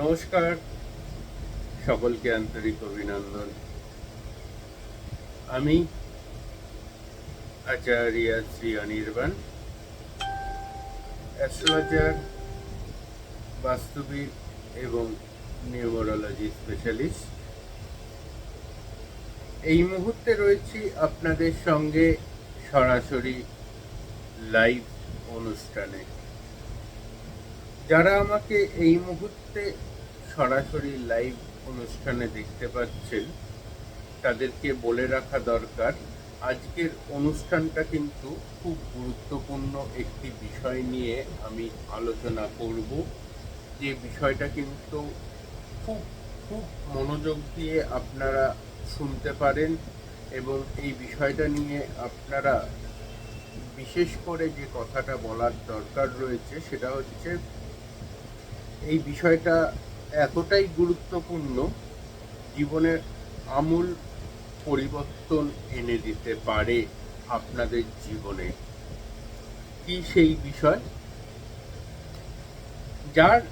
নমস্কার, সকলকে আন্তরিক অভিনন্দন। আমি আচার্য শ্রী অনির্বাণ, অ্যাস্ট্রোলজার, বাস্তুবিদ এবং নিউমোরোলজি স্পেশালিস্ট। এই মুহূর্তে রয়েছি আপনাদের সঙ্গে সরাসরি লাইভ অনুষ্ঠানে। যারা আমাকে এই মুহূর্তে সরাসরি লাইভ অনুষ্ঠানে দেখতে পাচ্ছেন, তাদেরকে বলে রাখা দরকার, আজকের অনুষ্ঠানটা কিন্তু খুব গুরুত্বপূর্ণ একটি বিষয় নিয়ে আমি আলোচনা করব। যে বিষয়টা কিন্তু খুব খুব মনোযোগ দিয়ে আপনারা শুনতে পারেন এবং এই বিষয়টা নিয়ে আপনারা বিশেষ করে যে কথাটা বলার দরকার রয়েছে সেটা হচ্ছে, এই বিষয়টা এতটাই গুরুত্বপূর্ণ, জীবনের আমূল পরিবর্তন এনে দিতে পারে আপনাদের জীবনে। কি সেই বিষয়? যার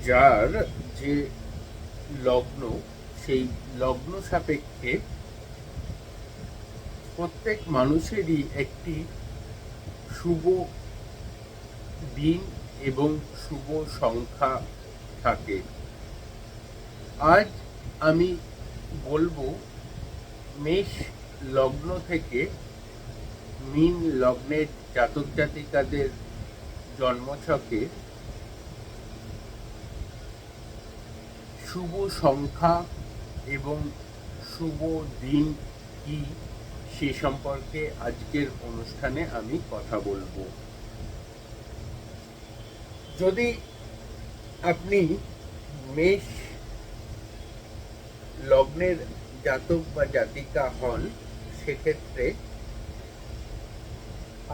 যার যে লগ্ন, সেই লগ্ন সাপেক্ষে প্রত্যেক মানুষেরই একটি শুভ দিন এবং শুভ সংখ্যা থাকে। আজ আমি বলবো মেষ লগ্ন থেকে মীন লগ্নের জাতক জাতিকাদের জন্মছকে শুভ সংখ্যা এবং শুভ দিন কি সে সম্পর্কে আজকের অনুষ্ঠানে আমি কথা বলবো। যদি আপনি মেষ লগ্নের জাতক বা জাতিকা হন, সেক্ষেত্রে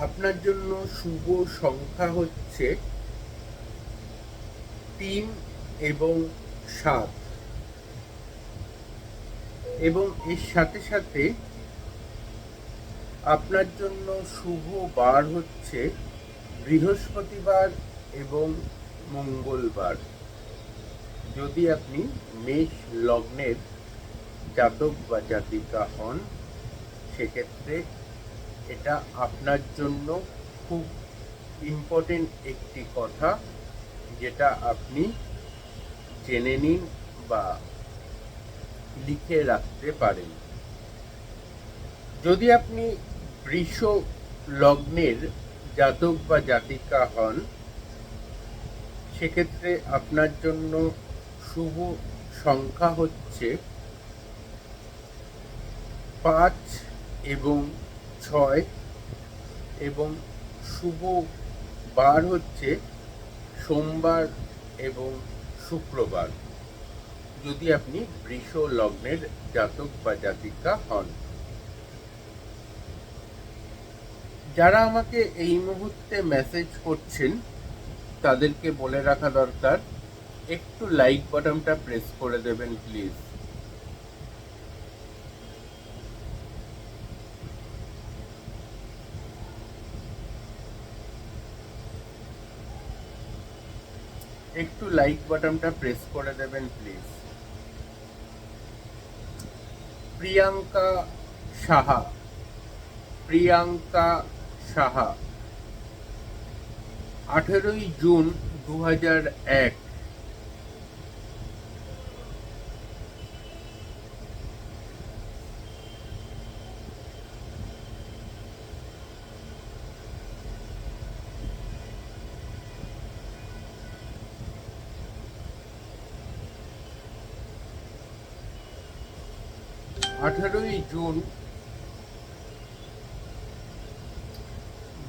আপনার জন্য শুভ সংখ্যা হচ্ছে 3 এবং 7, এবং এর সাথে সাথে আপনার জন্য শুভ বার হচ্ছে বৃহস্পতিবার এবং মঙ্গলবার। যদি আপনি মেষ লগ্নের জাতক বা জাতিকা হন, সেক্ষেত্রে এটা আপনার জন্য খুব ইম্পর্টেন্ট একটি কথা, যেটা আপনি জেনে নিন বা লিখে রাখতে পারেন। যদি আপনি বৃষ লগ্নের জাতক বা জাতিকা হন, সেক্ষেত্রে আপনার জন্য শুভ সংখ্যা হচ্ছে 5 এবং 6, এবং শুভ বার হচ্ছে সোমবার এবং শুক্রবার, যদি আপনি বৃষ লগ্নের জাতক বা জাতিকা হন। যারা আমাকে এই মুহূর্তে মেসেজ করছেন, তাদেরকে বলে রাখা দরকার, একটু লাইক বাটনটা প্রেস করে দেবেন প্লিজ। একটু লাইক বাটনটা প্রেস করে দেবেন প্লিজ। প্রিয়াঙ্কা সাহা, প্রিয়াঙ্কা সাহা, 18ই জুন 2001, জুন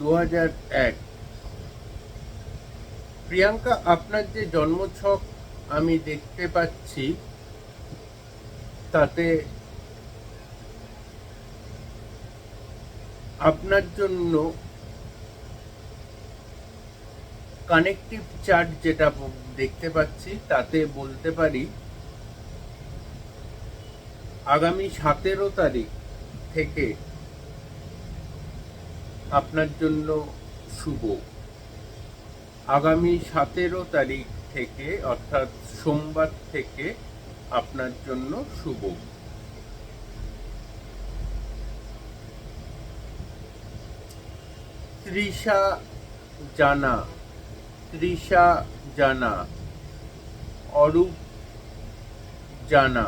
2001। প্রিয়াঙ্কা, আপনার যে জন্মছক আমি দেখতে পাচ্ছি, তাতে আপনার জন্য কানেকটিভ চার্ট যেটা দেখতে পাচ্ছি, তাতে বলতে পারি আগামী 17 তারিখ থেকে আপনার জন্য শুভ। আগামী 17 তারিখ থেকে অর্থাৎ সোমবার থেকে আপনার জন্য শুভ। তৃষা জানা, তৃষা জানা, অরূপ জানা।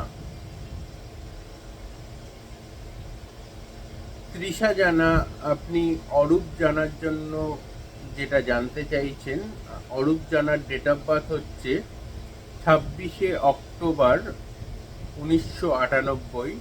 তৃষা জানা, আপনি অরূপ জানার জন্য যেটা জানতে চাইছেন, অরূপ জানার ডেট অফ বার্থ হচ্ছে 26শে অক্টোবর 1998,